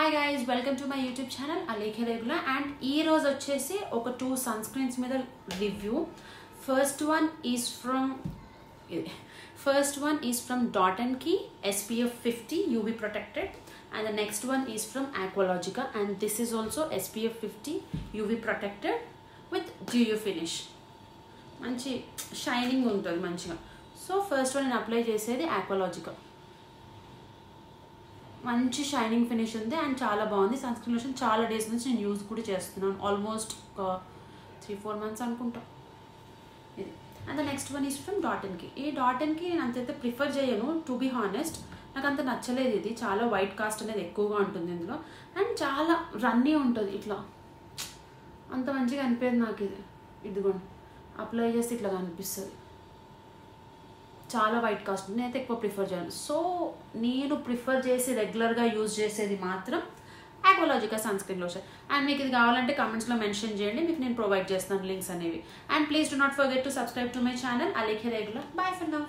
Hi guys, welcome to my YouTube channel Alekhe Regular and ee roju vachesi oka two sunscreens meeda review. First one is from Dot & Key SPF 50 UV protected, and the next one is from Aqualogica, and this is also SPF 50 UV protected with dew finish. Manchi shining untadi manchiga. So first one నేను apply చేసేది Aqualogica. మంచి shining finish ఉంది and చాలా బాగుంది. Sunscreen lotion చాలా days నుంచి నేను use కూడా చేస్తున్నాను, ఆల్మోస్ట్ ఒక 3-4 months అనుకుంటా ఇది. And the next one is from Dot & Key. ఈ Dot & Key నేను అంతైతే ప్రిఫర్ చేయను, టు బీ హానెస్ట్. నాకు అంత నచ్చలేదు ఇది. చాలా వైట్ కాస్ట్ అనేది ఎక్కువగా ఉంటుంది ఇందులో అండ్ చాలా రన్నీ ఉంటుంది. ఇట్లా అంత మంచిగా అనిపించదు నాకు ఇది. ఇదిగోండి అప్లై చేస్తే ఇట్లా కనిపిస్తుంది. చాలా వైట్ కాస్ట్ ఉంది, నేనైతే ఎక్కువ ప్రిఫర్ చేయను. సో నేను ప్రిఫర్ చేసి రెగ్యులర్గా యూజ్ చేసేది మాత్రం Aqualogica సన్స్క్రీన్ లోషన్. అండ్ మీకు ఇది కావాలంటే కామెంట్స్లో మెన్షన్ చేయండి, మీకు నేను ప్రొవైడ్ చేస్తాను లింక్స్ అనేవి. And please do not forget to subscribe to my channel Alekhe Regular. Bye for now.